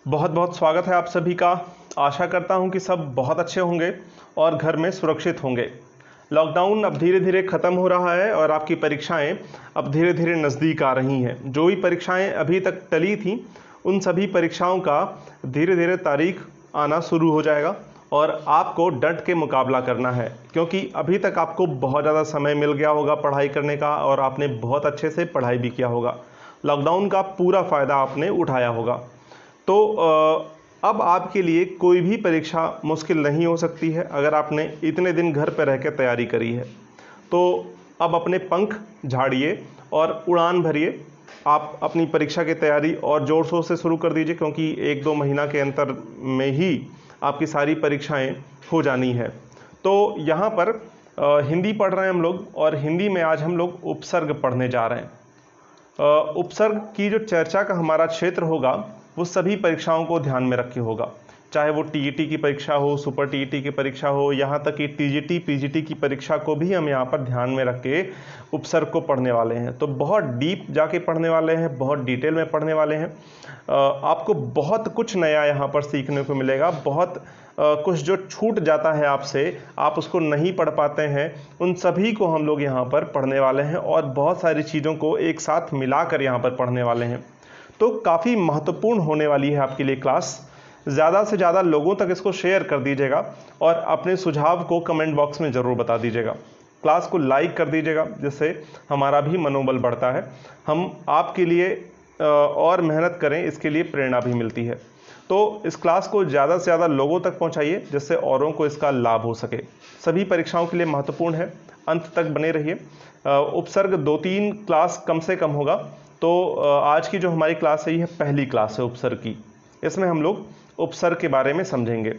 बहुत बहुत स्वागत है आप सभी का। आशा करता हूं कि सब बहुत अच्छे होंगे और घर में सुरक्षित होंगे। लॉकडाउन अब धीरे धीरे ख़त्म हो रहा है और आपकी परीक्षाएं अब धीरे धीरे नज़दीक आ रही हैं। जो भी परीक्षाएं अभी तक टली थीं उन सभी परीक्षाओं का धीरे धीरे तारीख आना शुरू हो जाएगा और आपको डट के मुकाबला करना है, क्योंकि अभी तक आपको बहुत ज़्यादा समय मिल गया होगा पढ़ाई करने का और आपने बहुत अच्छे से पढ़ाई भी किया होगा। लॉकडाउन का पूरा फ़ायदा आपने उठाया होगा। तो अब आपके लिए कोई भी परीक्षा मुश्किल नहीं हो सकती है अगर आपने इतने दिन घर पर रह कर तैयारी करी है। तो अब अपने पंख झाड़िए और उड़ान भरिए। आप अपनी परीक्षा की तैयारी और ज़ोर शोर से शुरू कर दीजिए, क्योंकि 1-2 महीना के अंतर में ही आपकी सारी परीक्षाएं हो जानी है। तो यहाँ पर हिंदी पढ़ रहे हैं हम लोग और हिंदी में आज हम लोग उपसर्ग पढ़ने जा रहे हैं। उपसर्ग की जो चर्चा का हमारा क्षेत्र होगा वो सभी परीक्षाओं को ध्यान में रखे होगा, चाहे वो टीईटी की परीक्षा हो, सुपर टीईटी की परीक्षा हो, यहाँ तक कि टीजीटी पीजीटी की परीक्षा को भी हम यहाँ पर ध्यान में रख के उपसर्ग को पढ़ने वाले हैं। तो बहुत डीप जाके पढ़ने वाले हैं, बहुत डिटेल में पढ़ने वाले हैं। आपको बहुत कुछ नया यहाँ पर सीखने को मिलेगा। बहुत कुछ जो छूट जाता है आपसे, आप उसको नहीं पढ़ पाते हैं, उन सभी को हम लोग यहाँ पर पढ़ने वाले हैं और बहुत सारी चीज़ों को एक साथ मिलाकर यहाँ पर पढ़ने वाले हैं। तो काफ़ी महत्वपूर्ण होने वाली है आपके लिए क्लास। ज़्यादा से ज़्यादा लोगों तक इसको शेयर कर दीजिएगा और अपने सुझाव को कमेंट बॉक्स में ज़रूर बता दीजिएगा। क्लास को लाइक कर दीजिएगा, जिससे हमारा भी मनोबल बढ़ता है। हम आपके लिए और मेहनत करें, इसके लिए प्रेरणा भी मिलती है। तो इस क्लास को ज़्यादा से ज़्यादा लोगों तक पहुँचाइए, जिससे औरों को इसका लाभ हो सके। सभी परीक्षाओं के लिए महत्वपूर्ण है, अंत तक बने रहिए। उपसर्ग 2-3 क्लास कम से कम होगा। तो आज की जो हमारी क्लास है यह पहली क्लास है उपसर्ग की। इसमें हम लोग उपसर्ग के बारे में समझेंगे।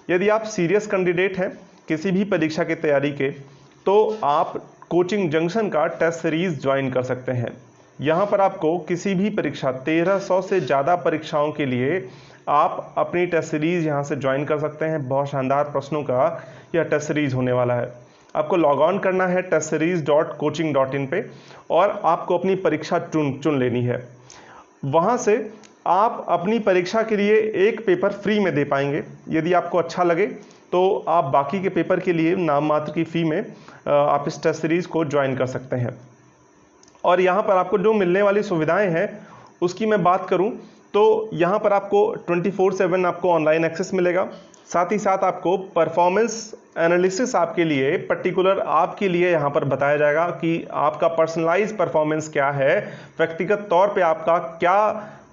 यदि आप सीरियस कैंडिडेट हैं किसी भी परीक्षा की तैयारी के, तो आप कोचिंग जंक्शन का टेस्ट सीरीज़ ज्वाइन कर सकते हैं। यहाँ पर आपको किसी भी परीक्षा 1300 से ज़्यादा परीक्षाओं के लिए आप अपनी टेस्ट सीरीज़ यहाँ से ज्वाइन कर सकते हैं। बहुत शानदार प्रश्नों का यह टेस्ट सीरीज़ होने वाला है। आपको लॉग ऑन करना है testseries.coaching.in पे और आपको अपनी परीक्षा चुन लेनी है। वहाँ से आप अपनी परीक्षा के लिए एक पेपर फ्री में दे पाएंगे। यदि आपको अच्छा लगे तो आप बाकी के पेपर के लिए नाम मात्र की फ़ी में आप इस टेस्ट सीरीज़ को ज्वाइन कर सकते हैं। और यहाँ पर आपको जो मिलने वाली सुविधाएं हैं उसकी मैं बात करूँ तो यहाँ पर आपको 24/7 आपको ऑनलाइन एक्सेस मिलेगा। साथ ही साथ आपको परफॉर्मेंस एनालिसिस आपके लिए पर्टिकुलर आपके लिए यहाँ पर बताया जाएगा कि आपका पर्सनलाइज परफॉर्मेंस क्या है, व्यक्तिगत तौर पे आपका क्या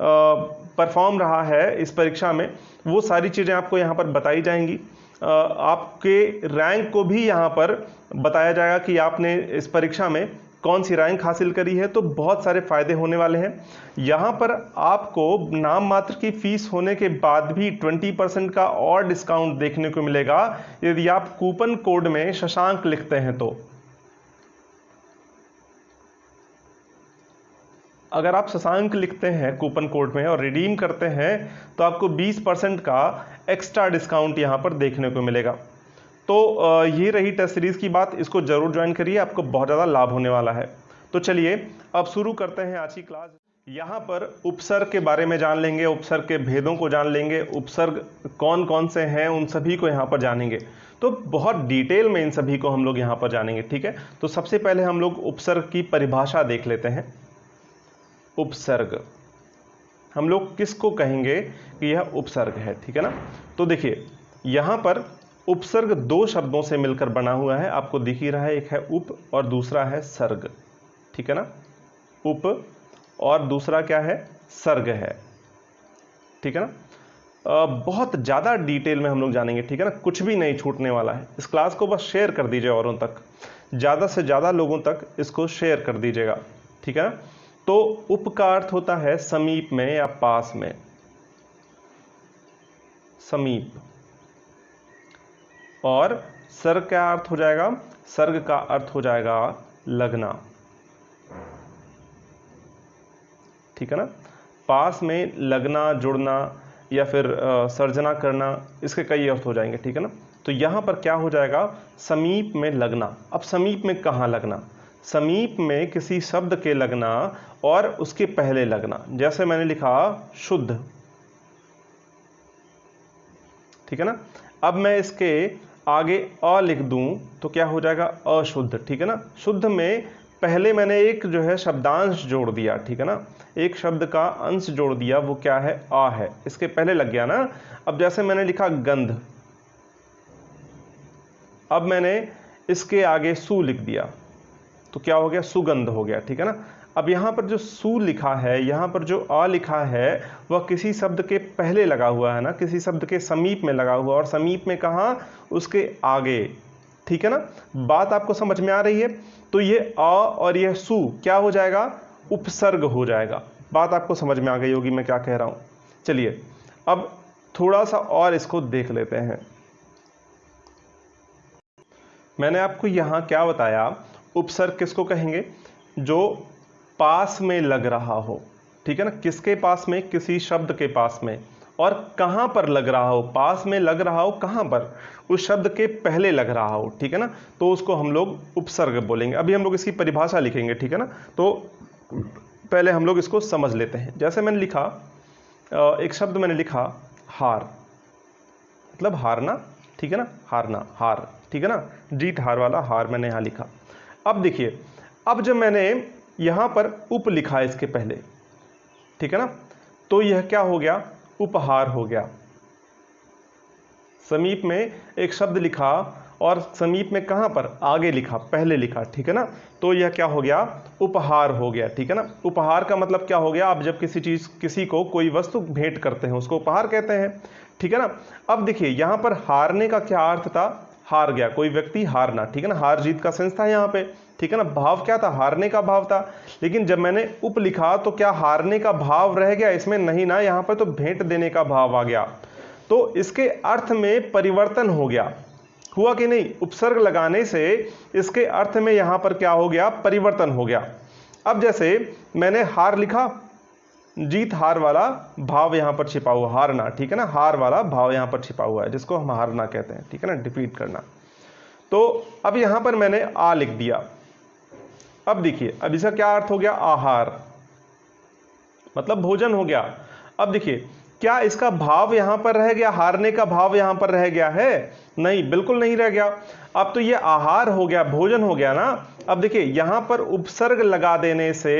परफॉर्म रहा है इस परीक्षा में। वो सारी चीज़ें आपको यहाँ पर बताई जाएंगी। आपके रैंक को भी यहाँ पर बताया जाएगा कि आपने इस परीक्षा में कौन सी रैंक हासिल करी है। तो बहुत सारे फ़ायदे होने वाले हैं। यहाँ पर आपको नाम मात्र की फ़ीस होने के बाद भी 20% का और डिस्काउंट देखने को मिलेगा यदि आप कूपन कोड में शशांक लिखते हैं। तो अगर आप शशांक लिखते हैं कूपन कोड में और रिडीम करते हैं तो आपको 20% का एक्स्ट्रा डिस्काउंट यहाँ पर देखने को मिलेगा। तो ये रही टेस्ट सीरीज़ की बात। इसको ज़रूर ज्वाइन करिए, आपको बहुत ज़्यादा लाभ होने वाला है। तो चलिए अब शुरू करते हैं आज की क्लास। यहाँ पर उपसर्ग के बारे में जान लेंगे, उपसर्ग के भेदों को जान लेंगे, उपसर्ग कौन कौन से हैं उन सभी को यहाँ पर जानेंगे। तो बहुत डिटेल में इन सभी को हम लोग यहाँ पर जानेंगे, ठीक है। तो सबसे पहले हम लोग उपसर्ग की परिभाषा देख लेते हैं। उपसर्ग हम लोग किसको कहेंगे कि यह उपसर्ग है, ठीक है ना। तो देखिए यहाँ पर उपसर्ग 2 शब्दों से मिलकर बना हुआ है, आपको दिख ही रहा है। एक है उप और दूसरा है सर्ग, ठीक है ना। उप और दूसरा क्या है, सर्ग है, ठीक है ना। बहुत ज़्यादा डिटेल में हम लोग जानेंगे, ठीक है ना। कुछ भी नहीं छूटने वाला है। इस क्लास को बस शेयर कर दीजिए औरों तक, ज़्यादा से ज़्यादा लोगों तक इसको शेयर कर दीजिएगा, ठीक है ना। तो उप का अर्थ होता है समीप में या पास में, समीप। और सर्ग का अर्थ हो जाएगा, सर्ग का अर्थ हो जाएगा लगना, ठीक है ना। पास में लगना, जुड़ना या फिर सर्जना करना, इसके कई अर्थ हो जाएंगे, ठीक है ना। तो यहाँ पर क्या हो जाएगा, समीप में लगना। अब समीप में कहाँ लगना, समीप में किसी शब्द के लगना और उसके पहले लगना। जैसे मैंने लिखा शुद्ध, ठीक है ना। अब मैं इसके आगे अ लिख दूं तो क्या हो जाएगा, अशुद्ध, ठीक है ना। शुद्ध में पहले मैंने एक जो है शब्दांश जोड़ दिया, ठीक है ना, एक शब्द का अंश जोड़ दिया, वो क्या है, आ है, इसके पहले लग गया ना। अब जैसे मैंने लिखा गंध, अब मैंने इसके आगे सु लिख दिया तो क्या हो गया, सुगंध हो गया, ठीक है ना। अब यहाँ पर जो सु लिखा है, यहाँ पर जो आ लिखा है, वह किसी शब्द के पहले लगा हुआ है ना, किसी शब्द के समीप में लगा हुआ, और समीप में कहाँ, उसके आगे, ठीक है ना। बात आपको समझ में आ रही है। तो ये आ और यह सु क्या हो जाएगा, उपसर्ग हो जाएगा। बात आपको समझ में आ गई होगी मैं क्या कह रहा हूं। चलिए अब थोड़ा सा और इसको देख लेते हैं। मैंने आपको यहां क्या बताया, उपसर्ग किसको कहेंगे, जो पास में लग रहा हो, ठीक है ना, किसके पास में, किसी शब्द के पास में, और कहां पर लग रहा हो, पास में लग रहा हो कहां पर, उस शब्द के पहले लग रहा हो, ठीक है ना, तो उसको हम लोग उपसर्ग बोलेंगे। अभी हम लोग इसकी परिभाषा लिखेंगे, ठीक है ना। तो पहले हम लोग इसको समझ लेते हैं। जैसे मैंने लिखा, एक शब्द मैंने लिखा हार, मतलब हारना, ठीक है ना, हारना, हार, ठीक है ना, जीत हार वाला हार मैंने यहां लिखा। अब देखिए, अब जब मैंने यहां पर उप लिखा इसके पहले, ठीक है ना, तो यह क्या हो गया, उपहार हो गया। समीप में एक शब्द लिखा और समीप में कहां पर, आगे लिखा, पहले लिखा, ठीक है ना, तो यह क्या हो गया, उपहार हो गया, ठीक है ना। उपहार का मतलब क्या हो गया, आप जब किसी को कोई वस्तु भेंट करते हैं उसको उपहार कहते हैं, ठीक है ना। अब देखिए यहां पर हारने का क्या अर्थ था, हार गया, कोई व्यक्ति हारना, ठीक है ना, हार जीत का सेंस था यहाँ पे, ठीक है ना। भाव क्या था, हारने का भाव था। लेकिन जब मैंने उप लिखा तो क्या हारने का भाव रह गया इसमें, नहीं ना, यहाँ पर तो भेंट देने का भाव आ गया। तो इसके अर्थ में परिवर्तन हो गया, हुआ कि नहीं, उपसर्ग लगाने से इसके अर्थ में यहां पर क्या हो गया, परिवर्तन हो गया। अब जैसे मैंने हार लिखा, जीत हार वाला भाव यहां पर छिपा हुआ, हारना, ठीक है ना, हार वाला भाव यहां पर छिपा हुआ है, जिसको हम हारना कहते हैं, ठीक है ना, डिफीट करना। तो अब यहां पर मैंने आ लिख दिया। अब देखिए, अब इसका क्या अर्थ हो गया, आहार, मतलब भोजन हो गया। अब देखिए, क्या इसका भाव यहां पर रह गया, हारने का भाव यहां पर रह गया है, नहीं, बिल्कुल नहीं रह गया। अब तो ये आहार हो गया, भोजन हो गया ना। अब देखिए यहां पर उपसर्ग लगा देने से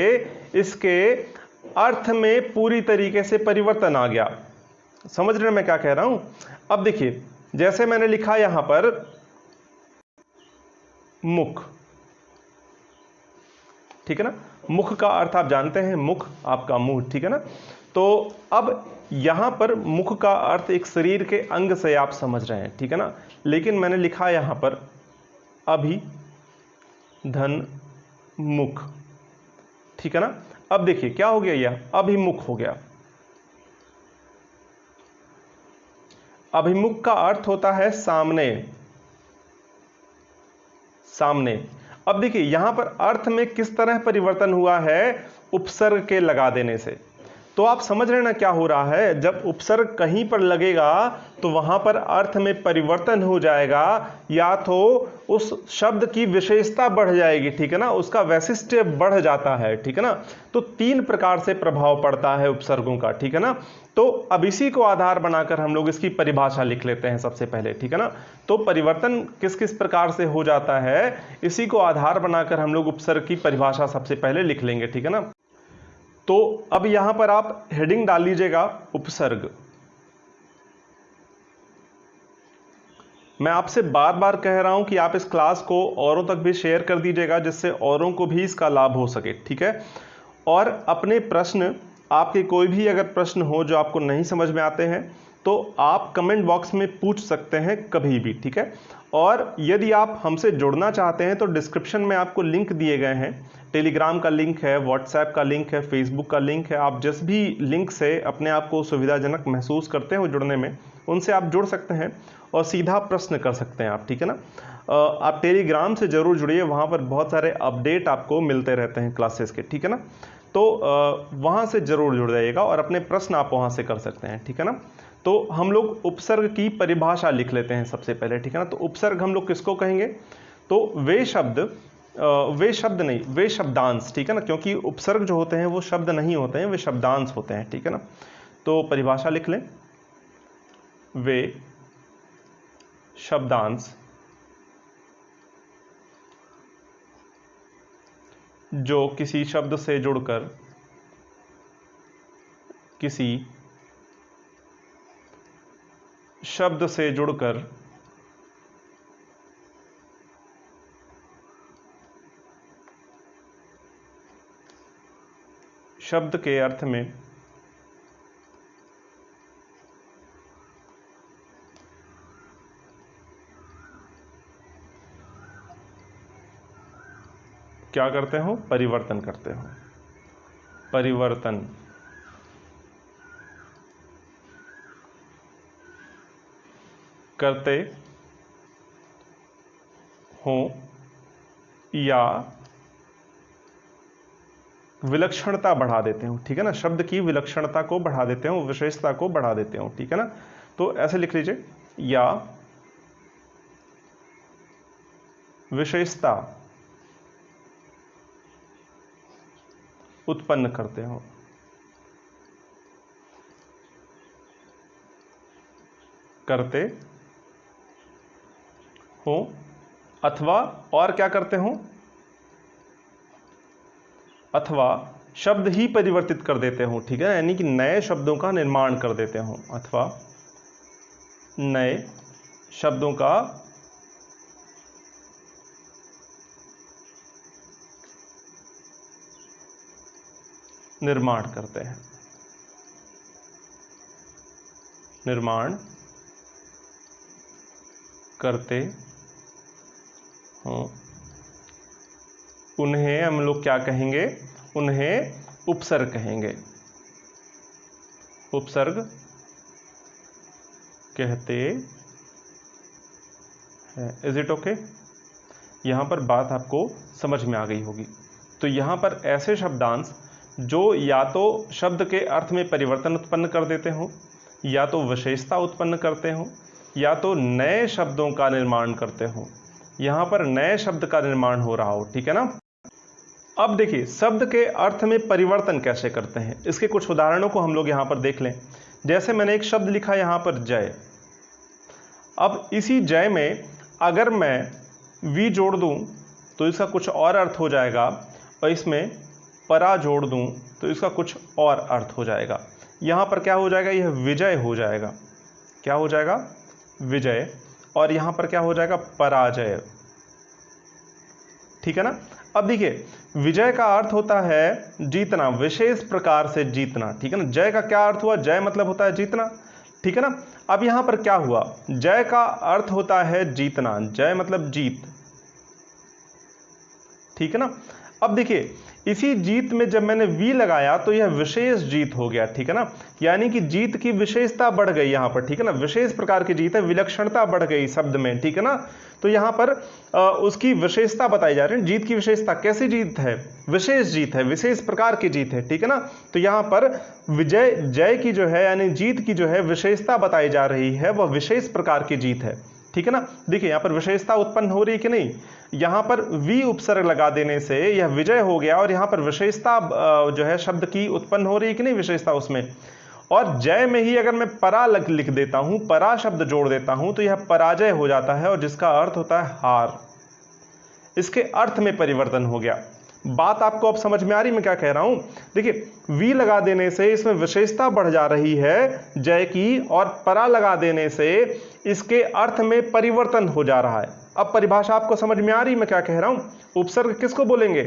इसके अर्थ में पूरी तरीके से परिवर्तन आ गया। समझ रहे हैं मैं क्या कह रहा हूं। अब देखिए, जैसे मैंने लिखा यहां पर मुख, ठीक है ना, मुख का अर्थ आप जानते हैं, मुख आपका मुंह, ठीक है ना। तो अब यहां पर मुख का अर्थ एक शरीर के अंग से आप समझ रहे हैं, ठीक है ना। लेकिन मैंने लिखा यहां पर अभी धन मुख, ठीक है ना। अब देखिए क्या हो गया, यह अभिमुख हो गया। अभिमुख का अर्थ होता है सामने, सामने। अब देखिए यहां पर अर्थ में किस तरह परिवर्तन हुआ है, उपसर्ग के लगा देने से। तो आप समझ रहे ना क्या हो रहा है, जब उपसर्ग कहीं पर लगेगा तो वहां पर अर्थ में परिवर्तन हो जाएगा, या तो उस शब्द की विशेषता बढ़ जाएगी, ठीक है ना, उसका वैशिष्ट्य बढ़ जाता है, ठीक है ना। तो तीन प्रकार से प्रभाव पड़ता है उपसर्गों का, ठीक है ना। तो अब इसी को आधार बनाकर हम लोग इसकी परिभाषा लिख लेते हैं सबसे पहले, ठीक है ना। तो परिवर्तन किस किस प्रकार से हो जाता है, इसी को आधार बनाकर हम लोग उपसर्ग की परिभाषा सबसे पहले लिख लेंगे, ठीक है ना। तो अब यहां पर आप हेडिंग डाल लीजिएगा उपसर्ग। मैं आपसे बार बार कह रहा हूं कि आप इस क्लास को औरों तक भी शेयर कर दीजिएगा, जिससे औरों को भी इसका लाभ हो सके, ठीक है। और अपने प्रश्न, आपके कोई भी अगर प्रश्न हो जो आपको नहीं समझ में आते हैं तो आप कमेंट बॉक्स में पूछ सकते हैं कभी भी, ठीक है। और यदि आप हमसे जुड़ना चाहते हैं तो डिस्क्रिप्शन में आपको लिंक दिए गए हैं, टेलीग्राम का लिंक है, व्हाट्सएप का लिंक है, फेसबुक का लिंक है। आप जिस भी लिंक से अपने आप को सुविधाजनक महसूस करते हो जुड़ने में, उनसे आप जुड़ सकते हैं और सीधा प्रश्न कर सकते हैं आप, ठीक है ना। आप टेलीग्राम से जरूर जुड़िए, वहाँ पर बहुत सारे अपडेट आपको मिलते रहते हैं क्लासेस के, ठीक है ना। तो वहाँ से जरूर जुड़ जाइएगा और अपने प्रश्न आप वहाँ से कर सकते हैं, ठीक है ना। तो हम लोग उपसर्ग की परिभाषा लिख लेते हैं सबसे पहले, ठीक है ना। तो उपसर्ग हम लोग किसको कहेंगे, तो वे शब्द नहीं, वे शब्दांश, ठीक है ना, क्योंकि उपसर्ग जो होते हैं वो शब्द नहीं होते हैं, वे शब्दांश होते हैं, ठीक है ना। तो परिभाषा लिख लें, वे शब्दांश जो किसी शब्द से जुड़कर शब्द के अर्थ में क्या करते हो? परिवर्तन करते हो। परिवर्तन करते हो या विलक्षणता बढ़ा देते हो, ठीक है ना। शब्द की विलक्षणता को बढ़ा देते हो, विशेषता को बढ़ा देते हो, ठीक है ना। तो ऐसे लिख लीजिए, या विशेषता उत्पन्न करते हो। करते हो अथवा और क्या करते हो? अथवा शब्द ही परिवर्तित कर देते हो, ठीक है, यानी कि नए शब्दों का निर्माण कर देते हो, अथवा नए शब्दों का निर्माण करते हैं। निर्माण करते हो, उन्हें हम लोग क्या कहेंगे? उन्हें उपसर्ग कहेंगे। उपसर्ग कहते हैं। Is it okay? यहां पर बात आपको समझ में आ गई होगी। तो यहां पर ऐसे शब्दांश जो या तो शब्द के अर्थ में परिवर्तन उत्पन्न कर देते हो, या तो विशेषता उत्पन्न करते हो, या तो नए शब्दों का निर्माण करते हो। यहां पर नए शब्द का निर्माण हो रहा हो, ठीक है ना। अब देखिए, शब्द के अर्थ में परिवर्तन कैसे करते हैं, इसके कुछ उदाहरणों को हम लोग यहां पर देख लें। जैसे मैंने एक शब्द लिखा यहां पर जय। अब इसी जय में अगर मैं वी जोड़ दूं तो इसका कुछ और अर्थ हो जाएगा, और इसमें परा जोड़ दूं तो इसका कुछ और अर्थ हो जाएगा। यहां पर क्या हो जाएगा? यह विजय हो जाएगा। क्या हो जाएगा? विजय। और यहां पर क्या हो जाएगा? पराजय, ठीक है ना। अब देखिए, विजय का अर्थ होता है जीतना, विशेष प्रकार से जीतना, ठीक है ना। जय का क्या अर्थ हुआ? जय मतलब होता है जीतना, ठीक है ना। अब यहां पर क्या हुआ? जय का अर्थ होता है जीतना, जय मतलब जीत, ठीक है ना। अब देखिए, इसी जीत में जब मैंने वी लगाया तो यह विशेष जीत हो गया, ठीक है ना। यानी कि जीत की विशेषता बढ़ गई यहां पर, ठीक है ना। विशेष प्रकार की जीत है, विलक्षणता बढ़ गई शब्द में, ठीक है ना। तो यहां पर उसकी विशेषता बताई जा रही है। जीत की विशेषता कैसी जीत है? विशेष जीत है, विशेष प्रकार की जीत है, ठीक है ना। तो यहां पर विजय, जय की जो है यानी जीत की जो है विशेषता बताई जा रही है, वह विशेष प्रकार की जीत है, ठीक है ना। देखिए यहां पर विशेषता उत्पन्न हो रही है कि नहीं? यहां पर वी उपसर्ग लगा देने से यह विजय हो गया, और यहां पर विशेषता जो है शब्द की उत्पन्न हो रही है कि नहीं, विशेषता उसमें। और जय में ही अगर मैं परा लिख देता हूं, परा शब्द जोड़ देता हूं, तो यह पराजय हो जाता है, और जिसका अर्थ होता है हार। इसके अर्थ में परिवर्तन हो गया। बात आपको अब समझ में आ रही मैं क्या कह रहा हूं? देखिए, वी लगा देने से इसमें विशेषता बढ़ जा रही है जय की, और परा लगा देने से इसके अर्थ में परिवर्तन हो जा रहा है। अब परिभाषा आपको समझ में आ रही मैं क्या कह रहा हूं? उपसर्ग किसको बोलेंगे?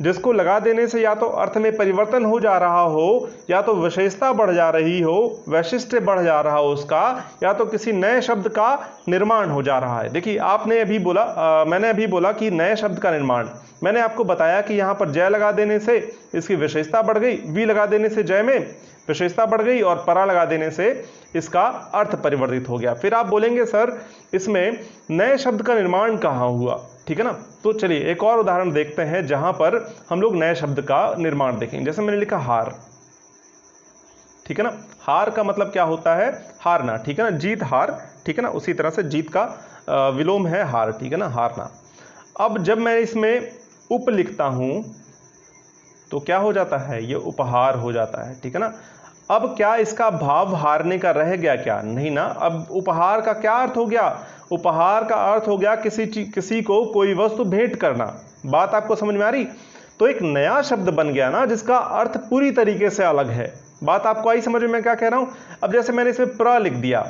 जिसको लगा देने से या तो अर्थ में परिवर्तन हो जा रहा हो, या तो विशेषता बढ़ जा रही हो, वैशिष्ट्य बढ़ जा रहा हो उसका, या तो किसी नए शब्द का निर्माण हो जा रहा है। देखिए, आपने अभी बोला मैंने अभी बोला कि नए शब्द का निर्माण। मैंने आपको बताया कि यहां पर जय लगा देने से इसकी विशेषता बढ़ गई, वी लगा देने से जय में विशेषता बढ़ गई, और परा लगा देने से इसका अर्थ परिवर्तित हो गया। फिर आप बोलेंगे सर इसमें नए शब्द का निर्माण कहाँ हुआ, ठीक है ना। तो चलिए एक और उदाहरण देखते हैं जहां पर हम लोग नए शब्द का निर्माण देखेंगे। जैसे मैंने लिखा हार, ठीक है ना। हार का मतलब क्या होता है? हारना, ठीक है ना। जीत हार, ठीक है ना। उसी तरह से जीत का विलोम है हार, ठीक है ना, हारना। अब जब मैं इसमें उप लिखता हूं तो क्या हो जाता है? ये उपहार हो जाता है, ठीक है ना। अब क्या इसका भाव हारने का रह गया क्या? नहीं ना। अब उपहार का क्या अर्थ हो गया? उपहार का अर्थ हो गया किसी को कोई वस्तु भेंट करना। बात आपको समझ में आ रही? तो एक नया शब्द बन गया ना जिसका अर्थ पूरी तरीके से अलग है। बात आपको आई समझ में मैं क्या कह रहा हूं? अब जैसे मैंने इसमें प्र लिख दिया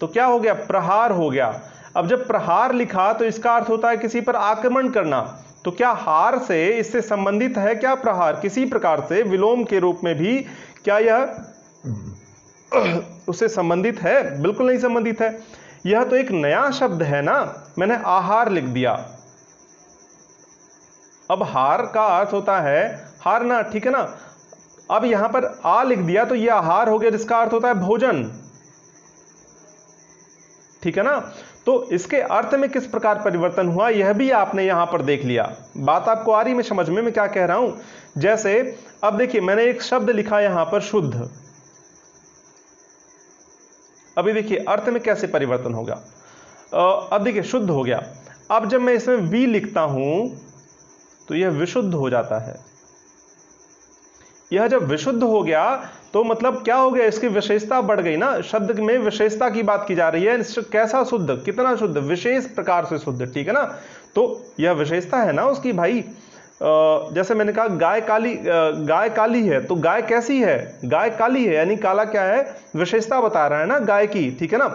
तो क्या हो गया? प्रहार हो गया। अब जब प्रहार लिखा तो इसका अर्थ होता है किसी पर आक्रमण करना। तो क्या हार से इससे संबंधित है क्या प्रहार? किसी प्रकार से विलोम के रूप में भी क्या यह उससे संबंधित है? बिल्कुल नहीं संबंधित है। यह तो एक नया शब्द है ना, मैंने आहार लिख दिया। अब हार का अर्थ होता है हारना, ठीक है ना। अब यहां पर आ लिख दिया तो यह आहार हो गया जिसका अर्थ होता है भोजन, ठीक है ना। तो इसके अर्थ में किस प्रकार परिवर्तन हुआ यह भी आपने यहां पर देख लिया। बात आपको आ रही मैं समझ में मैं क्या कह रहा हूं? जैसे अब देखिए मैंने एक शब्द लिखा यहां पर शुद्ध। अभी देखिए अर्थ में कैसे परिवर्तन होगा। अब देखिए शुद्ध हो गया। अब जब मैं इसमें वी लिखता हूं तो यह विशुद्ध हो जाता है। यह जब विशुद्ध हो गया तो मतलब क्या हो गया? इसकी विशेषता बढ़ गई ना। शब्द में विशेषता की बात की जा रही है। कैसा शुद्ध? कितना शुद्ध? विशेष प्रकार से शुद्ध, ठीक है ना। तो यह विशेषता है ना उसकी भाई। जैसे मैंने कहा गाय काली है, तो गाय कैसी है? गाय काली है, यानी काला क्या है? विशेषता बता रहा है ना गाय की, ठीक है ना।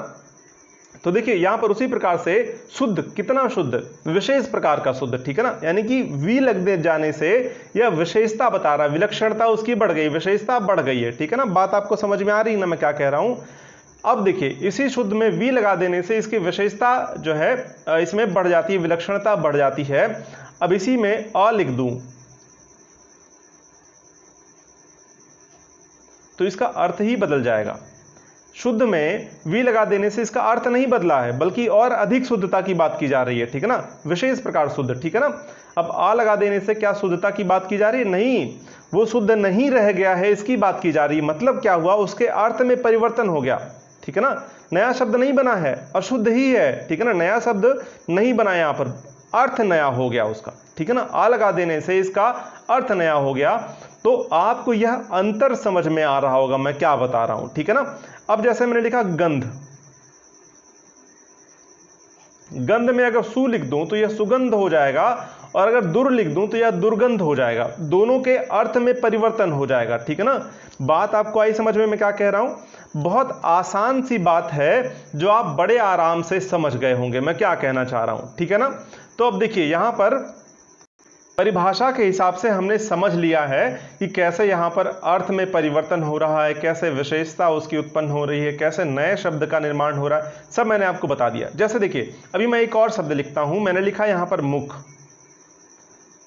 तो देखिए यहां पर उसी प्रकार से शुद्ध, कितना शुद्ध? विशेष प्रकार का शुद्ध, ठीक है ना। यानी कि वी लग दे जाने से यह विशेषता बता रहा है, विलक्षणता उसकी बढ़ गई, विशेषता बढ़ गई है, ठीक है ना। बात आपको समझ में आ रही है ना मैं क्या कह रहा हूं? अब देखिए इसी शुद्ध में वी लगा देने से इसकी विशेषता जो है इसमें बढ़ जाती है, विलक्षणता बढ़ जाती है। अब इसी में अ लिख दूं तो इसका अर्थ ही बदल जाएगा। शुद्ध में वी लगा देने से इसका अर्थ नहीं बदला है, बल्कि और अधिक शुद्धता की बात की जा रही है, ठीक है ना। विशेष प्रकार शुद्ध, ठीक है ना। अब आ लगा देने से क्या शुद्धता की बात की जा रही है? नहीं, वो शुद्ध नहीं रह गया है, इसकी बात की जा रही है। मतलब क्या हुआ? उसके अर्थ में परिवर्तन हो गया, ठीक है ना। नया शब्द नहीं बना है, अशुद्ध ही है, ठीक है ना। नया शब्द नहीं बना, यहां पर अर्थ नया हो गया उसका, ठीक है ना। आ लगा देने से इसका अर्थ नया हो गया। तो आपको यह अंतर समझ में आ रहा होगा मैं क्या बता रहा हूं, ठीक है ना। अब जैसे मैंने लिखा गंध, गंध में अगर सु लिख दूं तो यह सुगंध हो जाएगा, और अगर दुर लिख दूं तो यह दुर्गंध हो जाएगा। दोनों के अर्थ में परिवर्तन हो जाएगा, ठीक है ना। बात आपको आई समझ में मैं क्या कह रहा हूं? बहुत आसान सी बात है जो आप बड़े आराम से समझ गए होंगे मैं क्या कहना चाह रहा हूं, ठीक है ना। तो अब देखिए यहां पर परिभाषा के हिसाब से हमने समझ लिया है कि कैसे यहां पर अर्थ में परिवर्तन हो रहा है, कैसे विशेषता उसकी उत्पन्न हो रही है, कैसे नए शब्द का निर्माण हो रहा है, सब मैंने आपको बता दिया। जैसे देखिए अभी मैं एक और शब्द लिखता हूं, मैंने लिखा यहां पर मुख।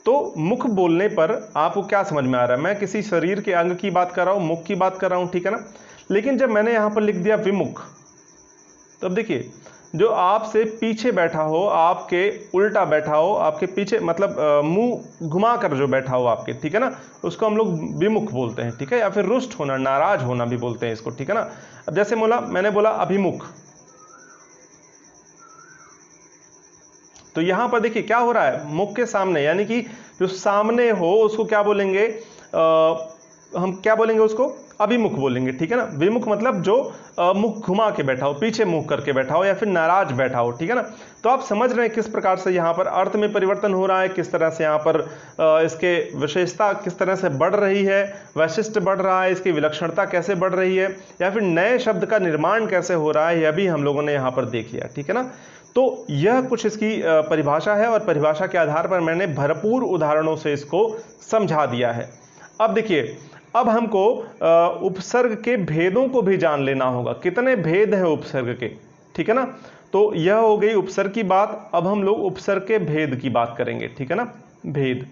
तो मुख बोलने पर आपको क्या समझ में आ रहा है? मैं किसी शरीर के अंग की बात कर रहा हूं, मुख की बात कर रहा हूं, ठीक है ना। लेकिन जब मैंने यहां पर लिख दिया विमुख, तो अब देखिए जो आपसे पीछे बैठा हो, आपके उल्टा बैठा हो, आपके पीछे मतलब मुंह घुमा कर जो बैठा हो आपके, ठीक है ना, उसको हम लोग विमुख बोलते हैं, ठीक है। या फिर रुष्ट होना, नाराज होना भी बोलते हैं इसको, ठीक है ना। अब जैसे मैंने बोला अभिमुख, तो यहां पर देखिए क्या हो रहा है? मुख के सामने, यानी कि जो सामने हो उसको क्या बोलेंगे? हम क्या बोलेंगे उसको? अभिमुख बोलेंगे, ठीक है ना। विमुख मतलब जो मुख घुमा के बैठा हो, पीछे मुंह करके बैठा हो, या फिर नाराज बैठा हो, ठीक है ना। तो आप समझ रहे हैं किस प्रकार से यहाँ पर अर्थ में परिवर्तन हो रहा है, किस तरह से यहाँ पर इसके विशेषता किस तरह से बढ़ रही है, वैशिष्ट्य बढ़ रहा है, इसकी विलक्षणता कैसे बढ़ रही है, या फिर नए शब्द का निर्माण कैसे हो रहा है, यह भी हम लोगों ने यहाँ पर देख लिया, ठीक है ना। तो यह कुछ इसकी परिभाषा है, और परिभाषा के आधार पर मैंने भरपूर उदाहरणों से इसको समझा दिया है। अब देखिए अब हमको उपसर्ग के भेदों को भी जान लेना होगा। कितने भेद हैं उपसर्ग के, ठीक है ना। तो यह हो गई उपसर्ग की बात। अब हम लोग उपसर्ग के भेद की बात करेंगे, ठीक है ना। भेद,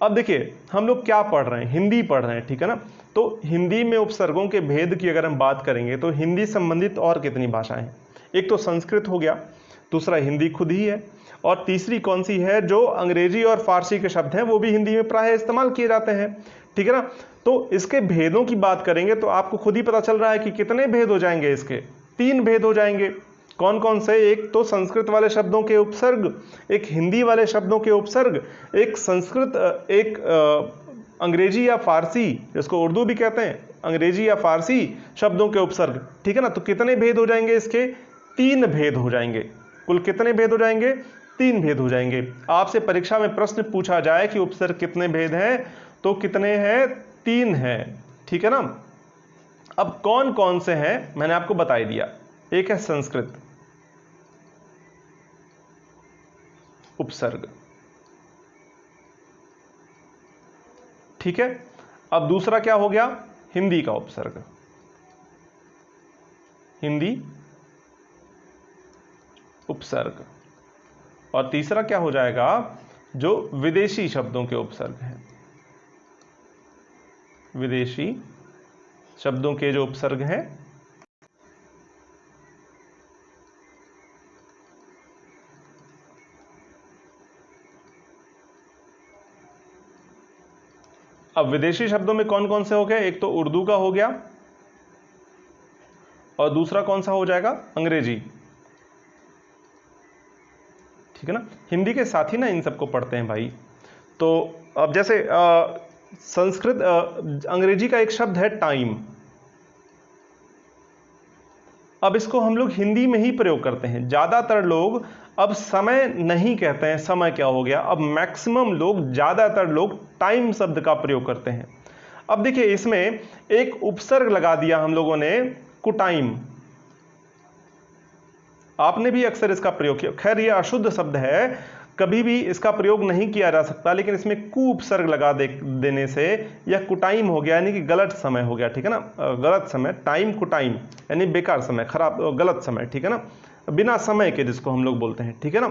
अब देखिए हम लोग क्या पढ़ रहे हैं? हिंदी पढ़ रहे हैं, ठीक है ना। तो हिंदी में उपसर्गों के भेद की अगर हम बात करेंगे तो हिंदी संबंधित और कितनी भाषाएं हैं? एक तो संस्कृत हो गया, दूसरा हिंदी खुद ही है, और तीसरी कौन सी है? जो अंग्रेजी और फारसी के शब्द हैं वो भी हिंदी में प्राय इस्तेमाल किए जाते हैं, ठीक है ना। तो इसके भेदों की बात करेंगे तो आपको खुद ही पता चल रहा है कि कितने भेद हो जाएंगे इसके। 3 भेद हो जाएंगे। कौन कौन से? एक तो संस्कृत वाले शब्दों के उपसर्ग, एक हिंदी वाले शब्दों के उपसर्ग, एक अंग्रेजी या फारसी, जिसको उर्दू भी कहते हैं, अंग्रेजी या फारसी शब्दों के उपसर्ग, ठीक है ना। तो कितने भेद हो जाएंगे इसके? 3 भेद हो जाएंगे। कुल कितने भेद हो जाएंगे? 3 भेद हो जाएंगे। आपसे परीक्षा में प्रश्न पूछा जाए कि उपसर्ग कितने भेद हैं, तो कितने हैं? 3 हैं। ठीक है ना। अब कौन कौन से हैं मैंने आपको बता ही दिया। एक है संस्कृत उपसर्ग, ठीक है। अब दूसरा क्या हो गया? हिंदी का उपसर्ग, हिंदी उपसर्ग। और तीसरा क्या हो जाएगा? जो विदेशी शब्दों के उपसर्ग हैं, विदेशी शब्दों के जो उपसर्ग हैं। अब विदेशी शब्दों में कौन कौन से हो गए? एक तो उर्दू का हो गया, और दूसरा कौन सा हो जाएगा? अंग्रेजी, ठीक है ना। हिंदी के साथ ही ना इन सबको पढ़ते हैं भाई। तो अब जैसे संस्कृत अंग्रेजी का एक शब्द है टाइम, अब इसको हम लोग हिंदी में ही प्रयोग करते हैं। ज़्यादातर लोग अब समय नहीं कहते हैं, समय क्या हो गया, अब मैक्सिमम लोग, ज़्यादातर लोग टाइम शब्द का प्रयोग करते हैं। अब देखिए इसमें एक उपसर्ग लगा दिया हम लोगों ने, कुटाइम। आपने भी अक्सर इसका प्रयोग किया, खैर यह अशुद्ध शब्द है, कभी भी इसका प्रयोग नहीं किया जा सकता, लेकिन इसमें कु उपसर्ग लगा देने से यह कुटाइम हो गया, यानी कि गलत समय हो गया, ठीक है ना। गलत समय, टाइम कुटाइम यानी बेकार समय, खराब, गलत समय, ठीक है ना, बिना समय के जिसको हम लोग बोलते हैं, ठीक है ना।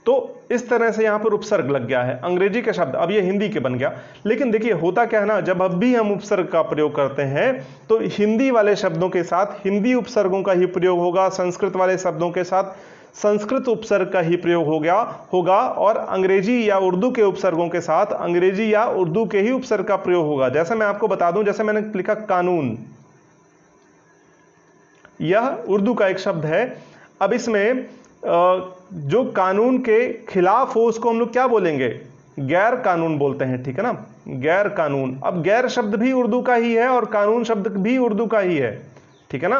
तो इस तरह से यहां पर उपसर्ग लग गया है अंग्रेजी का शब्द, अब ये हिंदी के बन गया। लेकिन देखिए होता क्या है ना, जब अब भी हम उपसर्ग का प्रयोग करते हैं तो हिंदी वाले शब्दों के साथ हिंदी उपसर्गों का ही प्रयोग होगा, संस्कृत वाले शब्दों के साथ संस्कृत उपसर्ग का ही प्रयोग होगा, और अंग्रेजी या उर्दू के उपसर्गों के साथ अंग्रेजी या उर्दू के ही उपसर्ग का प्रयोग होगा। जैसे मैं आपको बता दूं, जैसे मैंने लिखा कानून, यह उर्दू का एक शब्द है। अब इसमें जो कानून के खिलाफ हो उसको हम लोग क्या बोलेंगे? गैर कानून बोलते हैं, ठीक है ना, गैर कानून। अब गैर शब्द भी उर्दू का ही है और कानून शब्द भी उर्दू का ही है, ठीक है ना।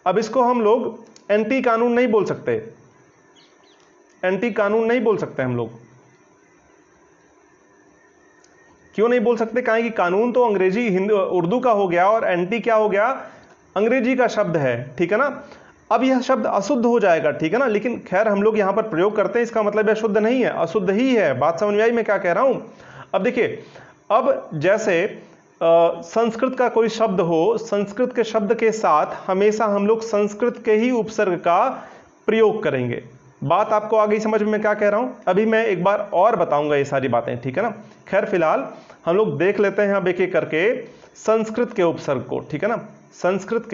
अब इसको हम लोग एंटी कानून नहीं बोल सकते, एंटी कानून नहीं बोल सकते हम लोग। क्यों नहीं बोल सकते? कहें कि कानून तो अंग्रेजी हिंदी उर्दू का हो गया और एंटी क्या हो गया? अंग्रेजी का शब्द है, ठीक है ना। अब यह शब्द अशुद्ध हो जाएगा, ठीक है ना, लेकिन खैर हम लोग यहां पर प्रयोग करते हैं, इसका मतलब यह शुद्ध नहीं है, अशुद्ध ही है। बात समझ में आई मैं क्या कह रहा हूं? अब देखिए, अब जैसे संस्कृत का कोई शब्द हो, संस्कृत के शब्द के साथ हमेशा हम लोग संस्कृत के ही उपसर्ग का प्रयोग करेंगे। बात आपको आ गई समझ में मैं क्या कह रहा हूं? अभी मैं एक बार और बताऊंगा ये सारी बातें, ठीक है ना। खैर फिलहाल हम लोग देख लेते हैं अब एक एक करके संस्कृत के उपसर्ग को, ठीक है ना। संस्कृत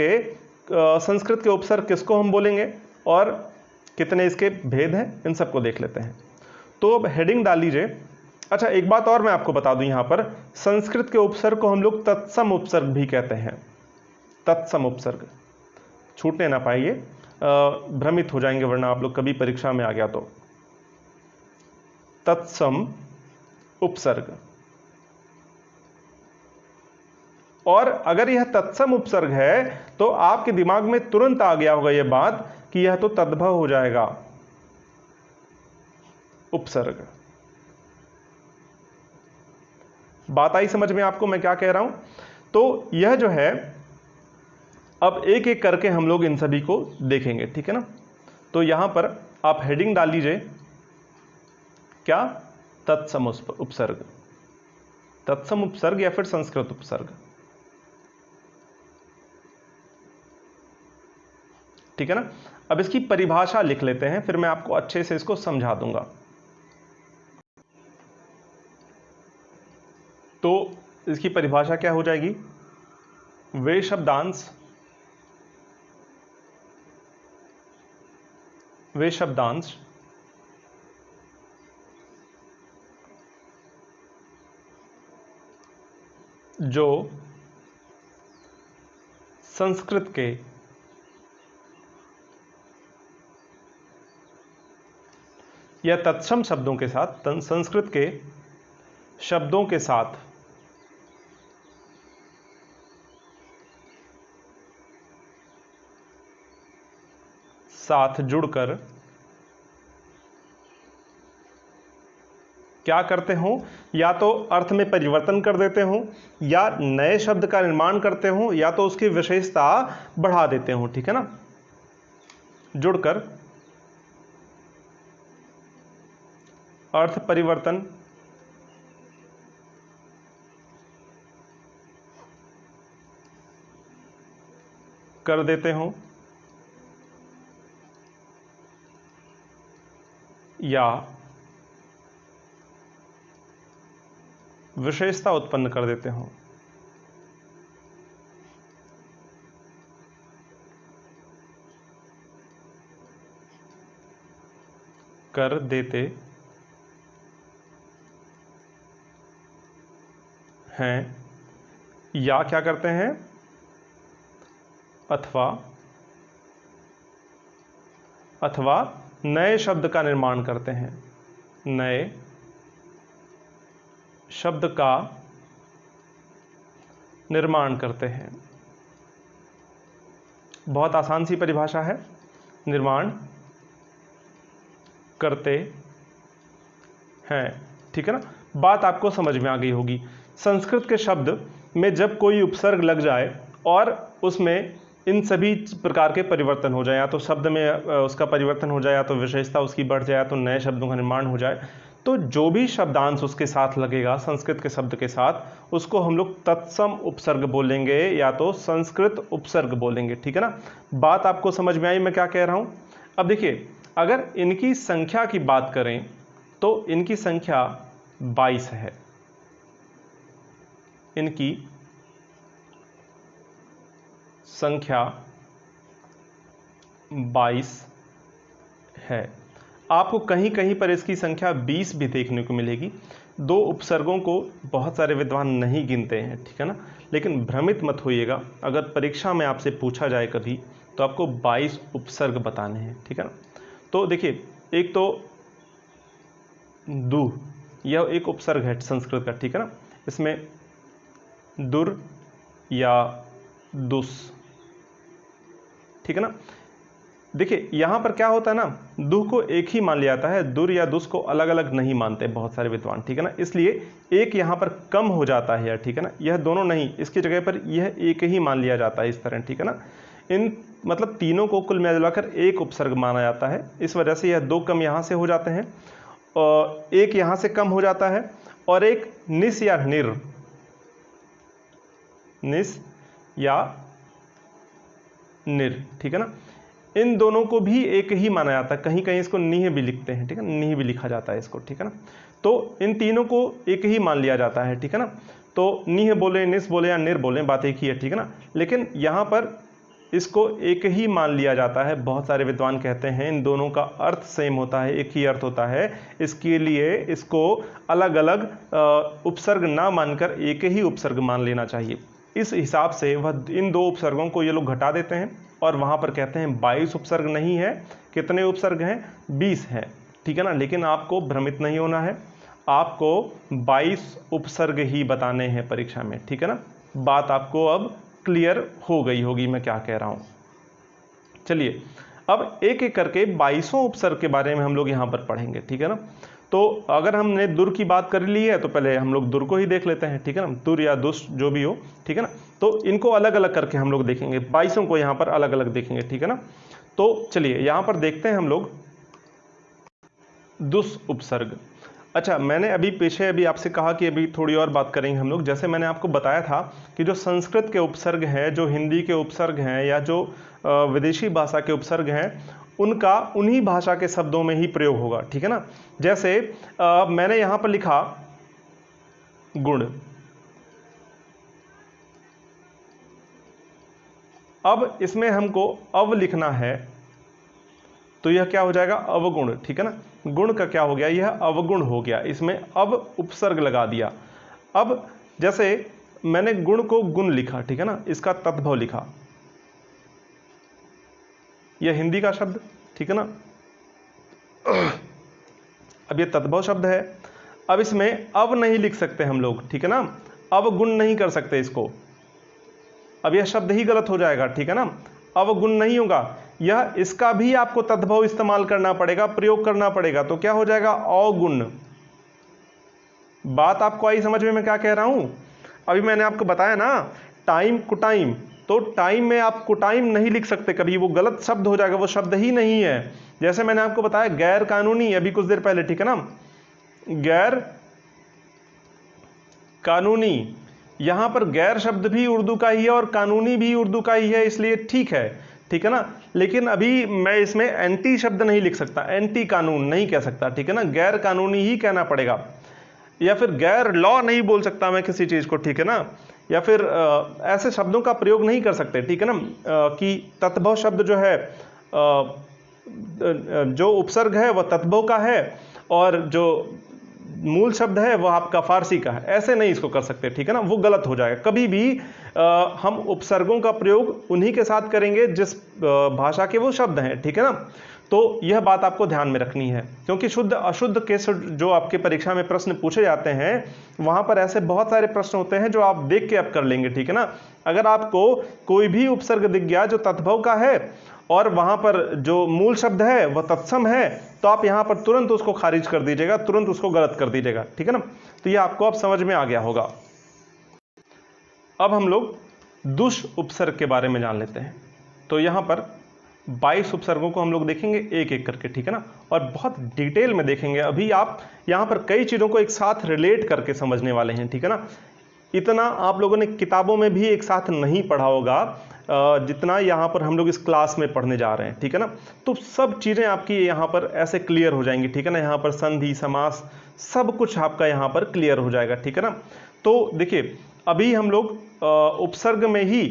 के उपसर्ग किसको हम बोलेंगे और कितने इसके भेद हैं, इन सबको देख लेते हैं। तो अब हेडिंग डाल लीजिए। अच्छा एक बात और मैं आपको बता दूं, यहां पर संस्कृत के उपसर्ग को हम लोग तत्सम उपसर्ग भी कहते हैं। तत्सम उपसर्ग, छूटने ना पाइए, भ्रमित हो जाएंगे वरना आप लोग कभी परीक्षा में आ गया तो। तत्सम उपसर्ग, और अगर यह तत्सम उपसर्ग है तो आपके दिमाग में तुरंत आ गया होगा यह बात कि यह तो तद्भव हो जाएगा उपसर्ग। बात आई समझ में आपको मैं क्या कह रहा हूं? तो यह जो है, अब एक एक करके हम लोग इन सभी को देखेंगे, ठीक है ना। तो यहां पर आप हेडिंग डाल लीजिए, क्या? तत्सम उपसर्ग, तत्सम उपसर्ग या फिर संस्कृत उपसर्ग, ठीक है ना। अब इसकी परिभाषा लिख लेते हैं, फिर मैं आपको अच्छे से इसको समझा दूंगा। तो इसकी परिभाषा क्या हो जाएगी? वे शब्दांश, वे शब्दांश जो संस्कृत के या तत्सम शब्दों के साथ, संस्कृत के शब्दों के साथ जुड़कर क्या करते हो, या तो अर्थ में परिवर्तन कर देते हो, या नए शब्द का निर्माण करते हो, या तो उसकी विशेषता बढ़ा देते हो। ठीक है ना, जुड़कर अर्थ परिवर्तन कर देते हो या विशेषता उत्पन्न कर देते हो। कर देते हैं, या क्या करते हैं, अथवा नए शब्द का निर्माण करते हैं, नए शब्द का निर्माण करते हैं। बहुत आसान सी परिभाषा है, निर्माण करते हैं। ठीक है ना, बात आपको समझ में आ गई होगी। संस्कृत के शब्द में जब कोई उपसर्ग लग जाए और उसमें इन सभी प्रकार के परिवर्तन हो जाए, या तो शब्द में उसका परिवर्तन हो जाए, या तो विशेषता उसकी बढ़ जाए, या तो नए शब्दों का निर्माण हो जाए, तो जो भी शब्दांश उसके साथ लगेगा संस्कृत के शब्द के साथ, उसको हम लोग तत्सम उपसर्ग बोलेंगे या तो संस्कृत उपसर्ग बोलेंगे। ठीक है ना, बात आपको समझ में आई मैं क्या कह रहा हूं। अब देखिए, अगर इनकी संख्या की बात करें तो इनकी संख्या 22 है। इनकी संख्या 22 है। आपको कहीं कहीं पर इसकी संख्या 20 भी देखने को मिलेगी। दो उपसर्गों को बहुत सारे विद्वान नहीं गिनते हैं। ठीक है ना, लेकिन भ्रमित मत होइएगा, अगर परीक्षा में आपसे पूछा जाए कभी तो आपको 22 उपसर्ग बताने हैं। ठीक है ना, तो देखिए, एक तो दु, यह एक उपसर्ग है संस्कृत का। ठीक है ना, इसमें दुर या दुस। ठीक है ना, देखिए यहां पर क्या होता है ना, दु को एक ही मान लिया जाता है, दुर या दुस को अलग अलग नहीं मानते बहुत सारे विद्वान। ठीक है ना, इसलिए एक यहां पर कम हो जाता है। ठीक है ना, यह दोनों नहीं, इसकी जगह पर यह एक ही मान लिया जाता है इस तरह। ठीक है ना, इन मतलब तीनों को कुल मिलाकर एक उपसर्ग माना जाता है। इस वजह से यह दो कम यहां से हो जाते हैं और एक यहां से कम हो जाता है, और एक निस या निर, निस या निर। ठीक है ना, इन दोनों को भी एक ही माना जाता है। कहीं कहीं इसको निह भी लिखते हैं। ठीक है, निह भी लिखा जाता है इसको। ठीक है ना, तो इन तीनों को एक ही मान लिया जाता है। ठीक है ना, तो निह बोले, निस बोले या निर बोले, बात एक ही है। ठीक है ना, लेकिन यहां पर इसको एक ही मान लिया जाता है। बहुत सारे विद्वान कहते हैं इन दोनों का अर्थ सेम होता है, एक ही अर्थ होता है, इसके लिए इसको अलग अलग उपसर्ग ना मानकर एक ही उपसर्ग मान लेना चाहिए। इस हिसाब से वह इन दो उपसर्गों को ये लोग घटा देते हैं और वहां पर कहते हैं 22 उपसर्ग नहीं है। कितने उपसर्ग हैं? 20 हैं। ठीक है ना, लेकिन आपको भ्रमित नहीं होना है, आपको 22 उपसर्ग ही बताने हैं परीक्षा में। ठीक है ना, बात आपको अब क्लियर हो गई होगी मैं क्या कह रहा हूं। चलिए अब एक एक करके 22 उपसर्ग के बारे में हम लोग यहां पर पढ़ेंगे। ठीक है ना, तो अगर हमने दुर की बात कर ली है तो पहले हम लोग दुर को ही देख लेते हैं। ठीक है ना, दुर या दुष्ट जो भी हो। ठीक है ना, तो इनको अलग अलग करके हम लोग देखेंगे, 22 को यहाँ पर अलग अलग देखेंगे। ठीक है ना, तो चलिए यहाँ पर देखते हैं हम लोग दुस उपसर्ग। अच्छा, मैंने अभी पीछे अभी आपसे कहा कि अभी थोड़ी और बात करेंगे हम लोग। जैसे मैंने आपको बताया था कि जो संस्कृत के उपसर्ग हैं, जो हिंदी के उपसर्ग हैं, या जो विदेशी भाषा के उपसर्ग हैं, उनका उन्हीं भाषा के शब्दों में ही प्रयोग होगा। ठीक है ना, जैसे मैंने यहां पर लिखा गुण, अब इसमें हमको अव लिखना है तो यह क्या हो जाएगा? अवगुण। ठीक है ना, गुण का क्या हो गया? यह अवगुण हो गया, इसमें अब उपसर्ग लगा दिया। अब जैसे मैंने गुण को गुण लिखा, ठीक है ना, इसका तद्भव लिखा, यह हिंदी का शब्द। ठीक है ना, अब यह तद्भव शब्द है। अब इसमें अब नहीं लिख सकते हम लोग। ठीक है ना, अब गुण नहीं कर सकते इसको, अब यह शब्द ही गलत हो जाएगा। ठीक है ना, अब गुण नहीं होगा, यह इसका भी आपको तद्भव इस्तेमाल करना पड़ेगा, प्रयोग करना पड़ेगा। तो क्या हो जाएगा? अवगुण। बात आपको आई समझ में मैं क्या कह रहा हूं? अभी मैंने आपको बताया ना टाइम कुटाइम, तो टाइम में आप कुटाइम नहीं लिख सकते कभी, वो गलत शब्द हो जाएगा, वो शब्द ही नहीं है। जैसे मैंने आपको बताया गैर कानूनी अभी कुछ देर पहले, ठीक है ना, गैर कानूनी, यहां पर गैर शब्द भी उर्दू का ही है और कानूनी भी उर्दू का ही है, इसलिए ठीक है, ठीक है ना। लेकिन अभी मैं इसमें एंटी शब्द नहीं लिख सकता, एंटी कानून नहीं कह सकता, ठीक है ना, गैर कानूनी ही कहना पड़ेगा, या फिर गैर लॉ नहीं बोल सकता मैं किसी चीज को, ठीक है ना, या फिर ऐसे शब्दों का प्रयोग नहीं कर सकते, ठीक है ना, कि तत्भव शब्द जो है जो उपसर्ग है वह तत्भव का है और जो मूल शब्द है वह आपका फारसी का है, ऐसे नहीं इसको कर सकते, ठीक है ना, वो गलत हो जाएगा। कभी भी हम उपसर्गों का प्रयोग उन्हीं के साथ करेंगे जिस भाषा के वो शब्द हैं, ठीक है ना। तो यह बात आपको ध्यान में रखनी है, क्योंकि शुद्ध अशुद्ध के जो आपके परीक्षा में प्रश्न पूछे जाते हैं वहां पर ऐसे बहुत सारे प्रश्न होते हैं जो आप देख के अब कर लेंगे, ठीक है ना। अगर आपको कोई भी उपसर्ग दिख गया जो तत्भव का है और वहां पर जो मूल शब्द है वह तत्सम है, तो आप यहां पर तुरंत उसको खारिज कर दीजिएगा, तुरंत उसको गलत कर दीजिएगा, ठीक है ना। तो यह आपको अब समझ में आ गया होगा। अब हम लोग दुष उपसर्ग के बारे में जान लेते हैं। तो यहां पर 22 उपसर्गों को हम लोग देखेंगे एक एक करके, ठीक है ना, और बहुत डिटेल में देखेंगे। अभी आप यहां पर कई चीजों को एक साथ रिलेट करके समझने वाले हैं, ठीक है ना। इतना आप लोगों ने किताबों में भी एक साथ नहीं पढ़ा होगा जितना यहाँ पर हम लोग इस क्लास में पढ़ने जा रहे हैं, ठीक है ना। तो सब चीज़ें आपकी यहाँ पर ऐसे क्लियर हो जाएंगी, ठीक है ना। यहाँ पर संधि समास सब कुछ आपका यहाँ पर क्लियर हो जाएगा, ठीक है ना। तो देखिए अभी हम लोग उपसर्ग में ही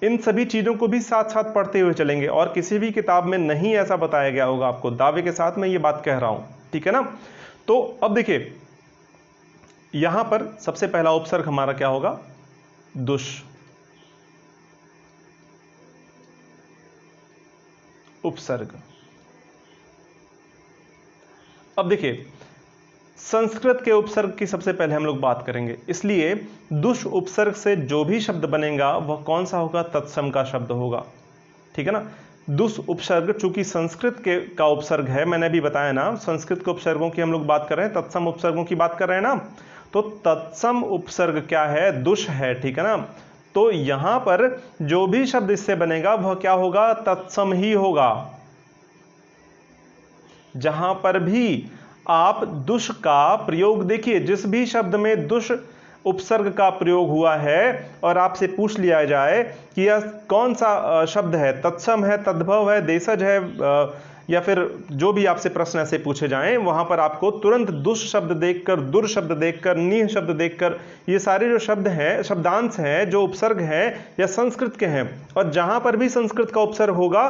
इन सभी चीज़ों को भी साथ साथ पढ़ते हुए चलेंगे, और किसी भी किताब में नहीं ऐसा बताया गया होगा आपको, दावे के साथ मैं ये बात कह रहा हूँ, ठीक है ना। तो अब देखिए यहां पर सबसे पहला उपसर्ग हमारा क्या होगा, दुष। उपसर्ग। अब देखिए संस्कृत के उपसर्ग की सबसे पहले हम लोग बात करेंगे, इसलिए दुष उपसर्ग से जो भी शब्द बनेगा वह कौन सा होगा, तत्सम का शब्द होगा, ठीक है ना। दुष उपसर्ग चूंकि संस्कृत के का उपसर्ग है, मैंने भी बताया ना संस्कृत के उपसर्गों की हम लोग बात कर रहे हैं, तत्सम उपसर्गों की बात कर रहे हैं ना। तो तत्सम उपसर्ग क्या है, दुष है, ठीक है ना। तो यहां पर जो भी शब्द इससे बनेगा वह क्या होगा, तत्सम ही होगा। जहां पर भी आप दुष का प्रयोग देखिए, जिस भी शब्द में दुष उपसर्ग का प्रयोग हुआ है और आपसे पूछ लिया जाए कि यह कौन सा शब्द है, तत्सम है, तद्भव है, देशज है, या फिर जो भी आपसे प्रश्न ऐसे पूछे जाएं, वहां पर आपको तुरंत दुष शब्द देखकर, दुर शब्द देखकर, नीह शब्द देखकर, ये सारे जो शब्द हैं, शब्दांश हैं, जो उपसर्ग हैं या संस्कृत के हैं, और जहां पर भी संस्कृत का उपसर्ग होगा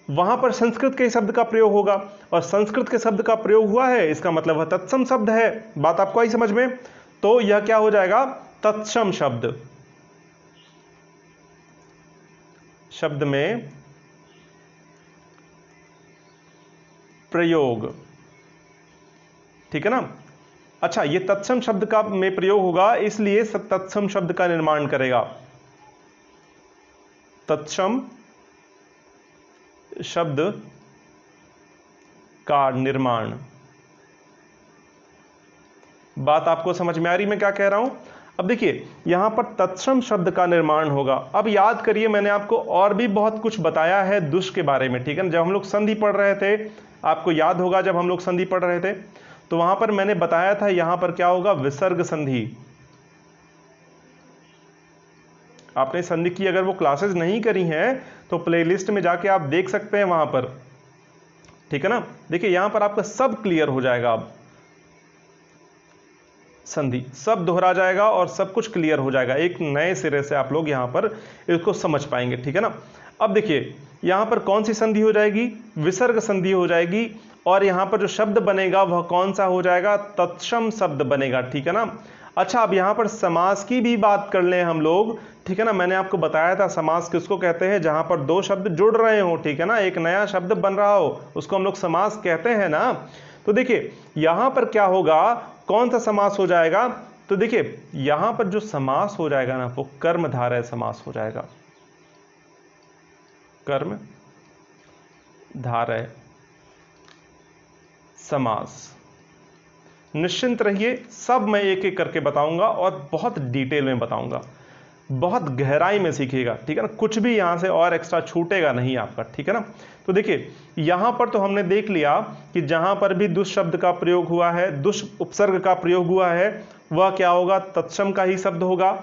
वहां पर संस्कृत के शब्द का प्रयोग होगा, और संस्कृत के शब्द का प्रयोग हुआ है इसका मतलब वह तत्सम शब्द है। बात आपको आई समझ में? तो यह क्या हो जाएगा, तत्सम शब्द। शब्द में प्रयोग, ठीक है ना। अच्छा, ये तत्सम शब्द का में प्रयोग होगा, इसलिए तत्सम शब्द का निर्माण करेगा, तत्सम शब्द का निर्माण। बात आपको समझ में आ रही मैं क्या कह रहा हूं? अब देखिए यहां पर तत्सम शब्द का निर्माण होगा। अब याद करिए मैंने आपको और भी बहुत कुछ बताया है दुष के बारे में, ठीक है ना। जब हम लोग संधि पढ़ रहे थे, आपको याद होगा जब हम लोग संधि पढ़ रहे थे तो वहां पर मैंने बताया था यहां पर क्या होगा, विसर्ग संधि। आपने संधि की अगर वो क्लासेस नहीं करी हैं तो प्लेलिस्ट में जाके आप देख सकते हैं वहां पर, ठीक है ना। देखिए यहां पर आपका सब क्लियर हो जाएगा, अब संधि सब दोहरा जाएगा और सब कुछ क्लियर हो जाएगा, एक नए सिरे से आप लोग यहां पर इसको समझ पाएंगे, ठीक है ना। अब देखिए यहां पर कौन सी संधि हो जाएगी, विसर्ग संधि हो जाएगी, और यहां पर जो शब्द बनेगा वह कौन सा हो जाएगा, तत्सम शब्द बनेगा, ठीक है ना। अच्छा, अब यहां पर समास की भी बात कर लें हम लोग, ठीक है ना। मैंने आपको बताया था समास किसको कहते हैं, जहां पर दो शब्द जुड़ रहे हो, ठीक है ना, एक नया शब्द बन रहा हो, उसको हम लोग समास कहते हैं ना। तो देखिए यहां पर क्या होगा, कौन सा समास हो जाएगा, तो देखिए यहां पर जो समास हो जाएगा ना वो कर्मधारय समास हो जाएगा, कर्मधारय समास। निश्चिंत रहिए, सब मैं एक एक करके बताऊंगा और बहुत डिटेल में बताऊंगा, बहुत गहराई में सीखिएगा, ठीक है ना। कुछ भी यहाँ से और एक्स्ट्रा छूटेगा नहीं आपका, ठीक है ना। तो देखिए यहाँ पर तो हमने देख लिया कि जहाँ पर भी दुष्ट शब्द का प्रयोग हुआ है, दुष्ट उपसर्ग का प्रयोग हुआ है, वह क्या होगा, तत्सम का ही शब्द होगा।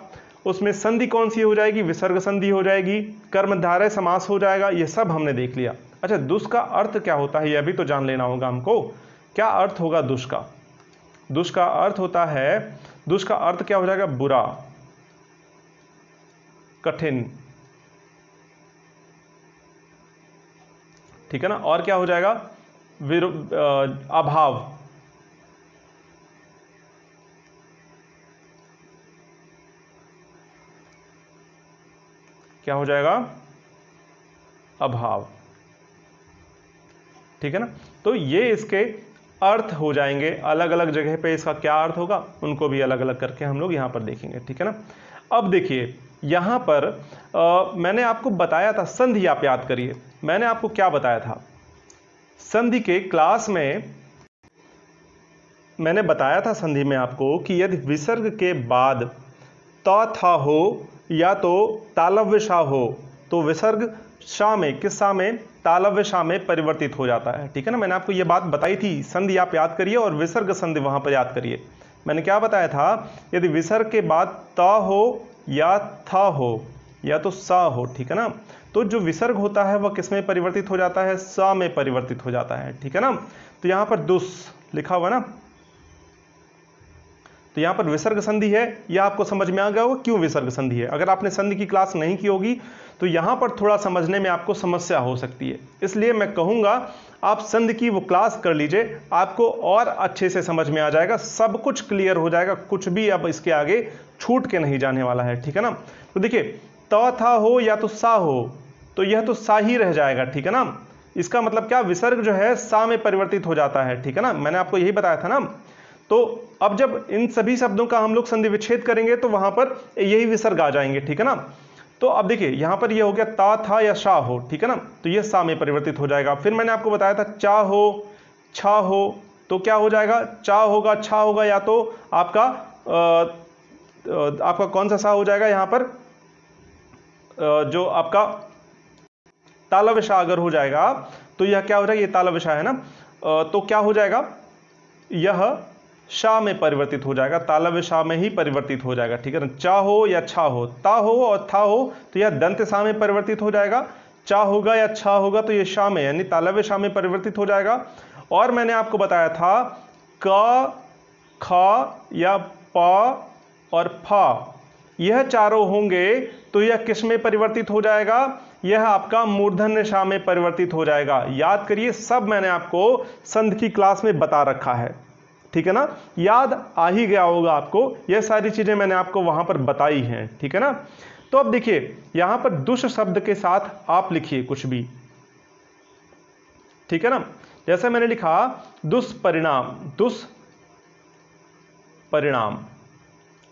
उसमें संधि कौन सी हो जाएगी, विसर्ग संधि हो जाएगी, कर्मधारय समास हो जाएगा, ये सब हमने देख लिया। अच्छा, दुष्ट का अर्थ क्या होता है, यह भी तो जान लेना होगा हमको। क्या अर्थ होगा दुष्ट का? दुष्ट का अर्थ होता है, दुष्ट का अर्थ क्या हो जाएगा, बुरा, कठिन, ठीक है ना। और क्या हो जाएगा, अभाव, क्या हो जाएगा, अभाव, ठीक है ना। तो ये इसके अर्थ हो जाएंगे, अलग अलग जगह पे इसका क्या अर्थ होगा उनको भी अलग अलग करके हम लोग यहां पर देखेंगे, ठीक है ना। अब देखिए यहां पर मैंने आपको बताया था, संधि आप याद करिए, मैंने आपको क्या बताया था संधि के क्लास में, मैंने बताया था संधि में आपको कि यदि विसर्ग के बाद त था हो या तो तालव्य शा हो तो विसर्ग शा में, किस शा में, तालव्य शा में परिवर्तित हो जाता है, ठीक है ना। मैंने आपको यह बात बताई थी, संधि आप याद करिए और विसर्ग संधि वहां पर याद करिए। मैंने क्या बताया था, यदि विसर्ग के बाद त हो या था हो या तो सा हो, ठीक है ना, तो जो विसर्ग होता है वह किस में परिवर्तित हो जाता है, सा में परिवर्तित हो जाता है, ठीक है ना। तो यहां पर दुस लिखा हुआ ना, तो यहां पर विसर्ग संधि है, यह आपको समझ में आ गया होगा क्यों विसर्ग संधि है। अगर आपने संधि की क्लास नहीं की होगी तो यहां पर थोड़ा समझने में आपको समस्या हो सकती है, इसलिए मैं कहूंगा आप संधि की वो क्लास कर लीजिए, आपको और अच्छे से समझ में आ जाएगा, सब कुछ क्लियर हो जाएगा, कुछ भी अब इसके आगे छूट के नहीं जाने वाला है, ठीक है ना। तो देखिए त था हो या तो सा हो, तो यह तो सा ही रह जाएगा, ठीक है ना। इसका मतलब क्या, विसर्ग जो है सा में परिवर्तित हो जाता है, ठीक है ना, मैंने आपको यही बताया था ना। तो अब जब इन सभी शब्दों का हम लोग संधि विच्छेद करेंगे तो वहां पर यही विसर्ग आ जाएंगे, ठीक है ना। तो अब देखिए यहां पर ये हो गया ता था या शा हो, ठीक है ना, तो ये सा में परिवर्तित हो जाएगा। फिर मैंने आपको बताया था चा हो छा हो, तो क्या हो जाएगा, चा होगा छा होगा, या तो आपका कौन सा सा हो जाएगा यहां पर, जो आपका तालव्य शा अगर हो जाएगा तो यह क्या हो जाएगा, ये तालव्य शा है ना, तो क्या हो जाएगा, यह शा में परिवर्तित हो जाएगा, तालव्य शा में ही परिवर्तित हो जाएगा, ठीक है ना। चा हो या छा हो, ता हो और था हो तो यह दंत शा में परिवर्तित हो जाएगा, चा होगा या छा होगा तो यह शा में यानी तालव्य शा में परिवर्तित हो जाएगा। और मैंने आपको बताया था क, ख या प और फा, यह चारों होंगे तो यह किस में परिवर्तित हो जाएगा, यह आपका मूर्धन्य शा में परिवर्तित हो जाएगा। याद करिए, सब मैंने आपको संधि की क्लास में बता रखा है, ठीक है ना, याद आ ही गया होगा आपको, यह सारी चीजें मैंने आपको वहां पर बताई हैं, ठीक है ना। तो अब देखिए यहां पर दुष्ट शब्द के साथ आप लिखिए कुछ भी, ठीक है ना। जैसे मैंने लिखा दुष्परिणाम, दुष्परिणाम।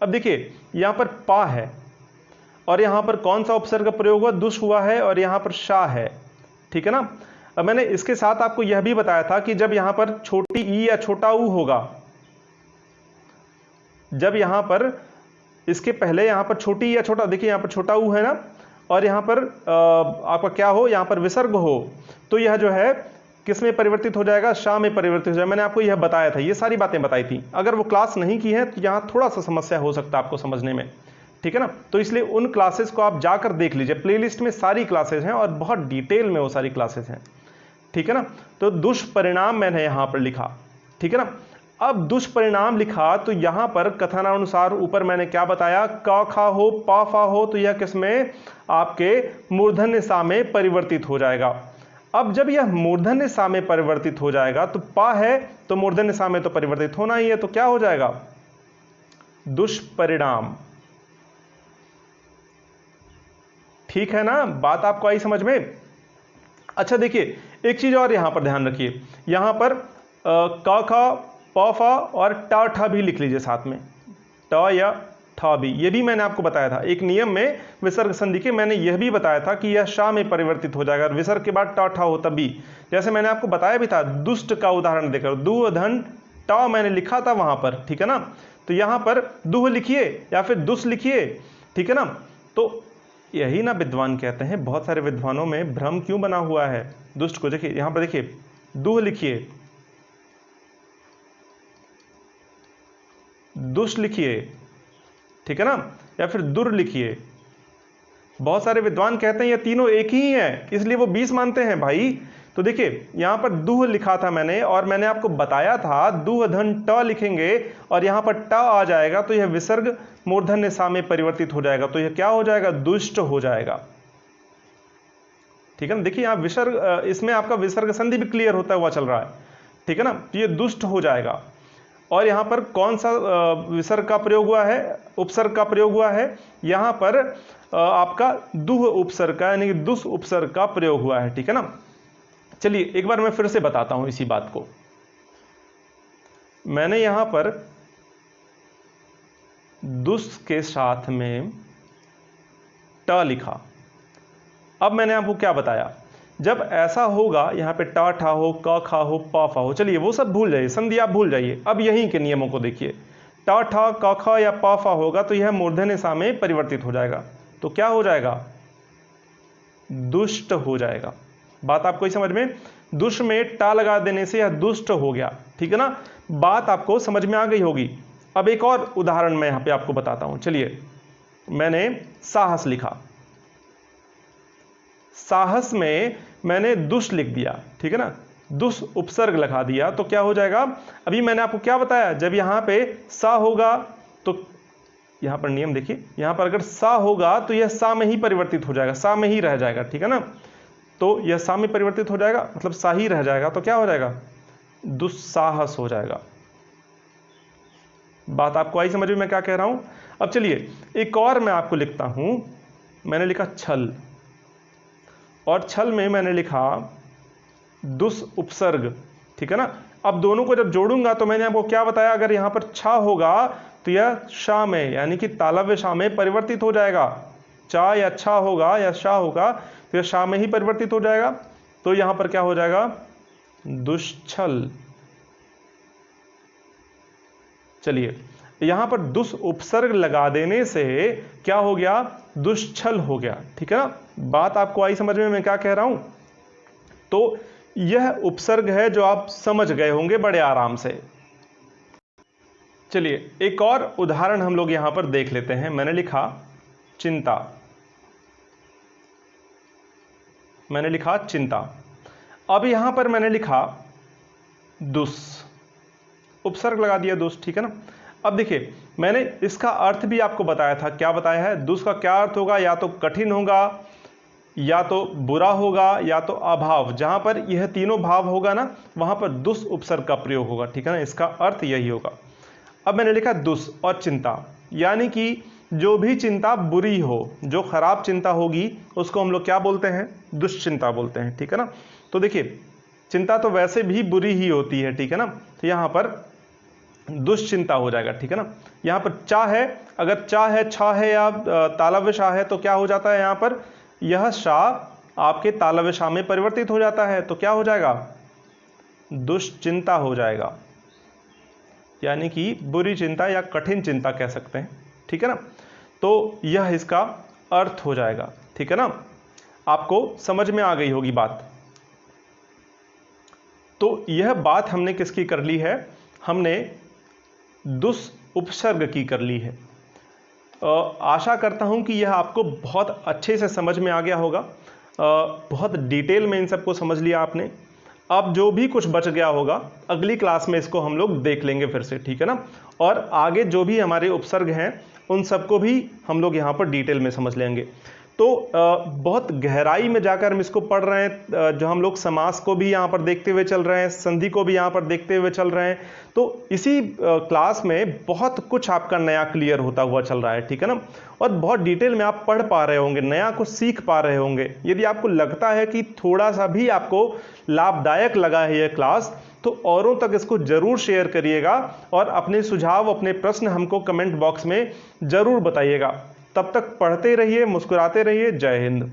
अब देखिए यहां पर पा है और यहां पर कौन सा उपसर्ग का प्रयोग हुआ, दुष् हुआ है और यहां पर शा है, ठीक है ना। अब मैंने इसके साथ आपको यह भी बताया था कि जब यहां पर छोटी ई या छोटा ऊ होगा, जब यहां पर इसके पहले यहां पर छोटी या छोटा, देखिए यहां पर छोटा ऊ है ना, और यहां पर आपका क्या हो, यहां पर विसर्ग हो, तो यह जो है किस में परिवर्तित हो जाएगा, शा में परिवर्तित हो जाएगा। मैंने आपको यह बताया था, ये सारी बातें बताई थी, अगर वो क्लास नहीं की है तो यहां थोड़ा सा समस्या हो सकता है आपको समझने में, ठीक है ना। तो इसलिए उन क्लासेस को आप जाकर देख लीजिए, प्लेलिस्ट में सारी क्लासेस हैं और बहुत डिटेल में वो सारी क्लासेस हैं, ठीक है ना। तो दुष्परिणाम मैंने यहां पर लिखा, ठीक है ना। अब दुष्परिणाम लिखा तो यहां पर कथनानुसार ऊपर मैंने क्या बताया, क खा हो पा फा हो तो यह किसमें, आपके मूर्धन्य सा में परिवर्तित हो जाएगा। अब जब यह मूर्धन्य सा में परिवर्तित हो जाएगा तो पा है तो मूर्धन्य सा में तो परिवर्तित होना ही है, तो क्या हो जाएगा, दुष्परिणाम, ठीक है ना, बात आपको आई समझ में। अच्छा देखिए एक चीज और यहां पर ध्यान रखिए, यहां पर क खा प फा और टा ठा भी लिख लीजिए साथ में, ट या ठा भी, ये भी मैंने आपको बताया था एक नियम में विसर्ग संधि के, मैंने यह भी बताया था कि यह शा में परिवर्तित हो जाएगा, विसर्ग के बाद टा ठा हो तभी, जैसे मैंने आपको बताया भी था दुष्ट का उदाहरण देकर, दु धन ट मैंने लिखा था वहां पर, ठीक है ना। तो यहां पर दुह लिखिए या फिर दुस लिखिए, ठीक है ना। तो यही ना विद्वान कहते हैं, बहुत सारे विद्वानों में भ्रम क्यों बना हुआ है दुष्ट को। देखिए यहां पर देखिए, दुह लिखिए, दुष्ट लिखिए, ठीक है ना, या फिर दुर लिखिए। बहुत सारे विद्वान कहते हैं ये तीनों एक ही हैं, इसलिए वो 20 मानते हैं भाई। तो देखिए यहां पर दुह लिखा था मैंने, और मैंने आपको बताया था दुह धन ट लिखेंगे और यहां पर ट आ जाएगा तो यह विसर्ग मूर्धन्य सा में परिवर्तित हो जाएगा, तो यह क्या हो जाएगा, दुष्ट हो जाएगा, ठीक है ना। देखिए यहां विसर्ग, इसमें आपका विसर्ग संधि भी क्लियर होता हुआ चल रहा है, ठीक है ना। तो ये दुष्ट हो जाएगा। और यहां पर कौन सा विसर्ग का प्रयोग हुआ है, उपसर्ग का प्रयोग हुआ है, यहां पर आपका दुह उपसर्ग का यानी कि दुस उपसर्ग का प्रयोग हुआ है, ठीक है ना। चलिए एक बार मैं फिर से बताता हूं इसी बात को। मैंने यहां पर दुस के साथ में ट लिखा। अब मैंने आपको क्या बताया, जब ऐसा होगा यहां पे टा ठा हो, क खा हो, प फा हो, चलिए वो सब भूल जाइए, संधि आप भूल जाइए। अब यहीं के नियमों को देखिए, टा ठा क ख या प फा होगा तो यह मूर्धन्य सा में परिवर्तित हो जाएगा, तो क्या हो जाएगा, दुष्ट हो जाएगा। बात आपको ही समझ में, दुष्ट में टा लगा देने से यह दुष्ट हो गया, ठीक है ना। बात आपको समझ में आ गई होगी। अब एक और उदाहरण मैं यहां पे आपको बताता हूं। चलिए मैंने साहस लिखा, साहस में मैंने दुष्ट लिख दिया, ठीक है ना, दुष्ट उपसर्ग लगा दिया, तो क्या हो जाएगा। अभी मैंने आपको क्या बताया, जब यहां पे सा होगा तो यहां पर नियम देखिए, यहां पर अगर सा होगा तो यह सा में ही परिवर्तित हो जाएगा, सा में ही रह जाएगा, ठीक है ना। तो यह सा में परिवर्तित हो जाएगा, मतलब सा ही रह जाएगा, तो क्या हो जाएगा, दुस्साहस हो जाएगा। बात आपको आई समझ में मैं क्या कह रहा हूं। अब चलिए एक और मैं आपको लिखता हूं, मैंने लिखा छल, और छल में मैंने लिखा दुस उपसर्ग, ठीक है ना। अब दोनों को जब जोड़ूंगा तो मैंने आपको क्या बताया, अगर यहां पर छा होगा तो यह शा में यानी कि तालव्य शा में परिवर्तित हो जाएगा। चा या छा होगा या शा होगा तो यह शा में ही परिवर्तित हो जाएगा, तो यहां पर क्या हो जाएगा, दुष्छल। चलिए यहां पर दुस उपसर्ग लगा देने से क्या हो गया, दुष्छल हो गया, ठीक है ना। बात आपको आई समझ में मैं क्या कह रहा हूं। तो यह उपसर्ग है जो आप समझ गए होंगे बड़े आराम से। चलिए एक और उदाहरण हम लोग यहां पर देख लेते हैं। मैंने लिखा चिंता, मैंने लिखा चिंता। अब यहां पर मैंने लिखा दुस, उपसर्ग लगा दिया दुस, ठीक है ना। अब देखिए मैंने इसका अर्थ भी आपको बताया था, क्या बताया है, दुस का क्या अर्थ होगा, या तो कठिन होगा, या तो बुरा होगा, या तो अभाव। जहां पर यह तीनों भाव होगा ना वहां पर दुस उपसर्ग का प्रयोग होगा, ठीक है ना, इसका अर्थ यही होगा। अब मैंने लिखा दुस और चिंता, यानी कि जो भी चिंता बुरी हो, जो खराब चिंता होगी उसको हम लोग क्या बोलते हैं, दुश्चिंता बोलते हैं, ठीक है ना। तो देखिए चिंता तो वैसे भी बुरी ही होती है, ठीक है ना, तो यहां पर दुश्चिंता हो जाएगा, ठीक है ना। यहां पर चा है, अगर चा है, छा है या तालव्य शा है तो क्या हो जाता है, यहां पर यह शा आपके तालव्य शा में परिवर्तित हो जाता है, तो क्या हो जाएगा, दुश्चिंता हो जाएगा, यानी कि बुरी चिंता या कठिन चिंता कह सकते हैं, ठीक है ना। तो यह इसका अर्थ हो जाएगा, ठीक है ना। आपको समझ में आ गई होगी बात। तो यह बात हमने किसकी कर ली है, हमने दुस उपसर्ग की कर ली है। आशा करता हूं कि यह आपको बहुत अच्छे से समझ में आ गया होगा, बहुत डिटेल में इन सबको समझ लिया आपने। अब जो भी कुछ बच गया होगा अगली क्लास में इसको हम लोग देख लेंगे फिर से, ठीक है ना। और आगे जो भी हमारे उपसर्ग हैं उन सबको भी हम लोग यहाँ पर डिटेल में समझ लेंगे। तो बहुत गहराई में जाकर हम इसको पढ़ रहे हैं, जो हम लोग समास को भी यहाँ पर देखते हुए चल रहे हैं, संधि को भी यहाँ पर देखते हुए चल रहे हैं। तो इसी क्लास में बहुत कुछ आपका नया क्लियर होता हुआ चल रहा है, ठीक है ना। और बहुत डिटेल में आप पढ़ पा रहे होंगे, नया कुछ सीख पा रहे होंगे। यदि आपको लगता है कि थोड़ा सा भी आपको लाभदायक लगा है यह क्लास, तो औरों तक इसको जरूर शेयर करिएगा और अपने सुझाव, अपने प्रश्न हमको कमेंट बॉक्स में जरूर बताइएगा। तब तक पढ़ते रहिए, मुस्कुराते रहिए। जय हिंद।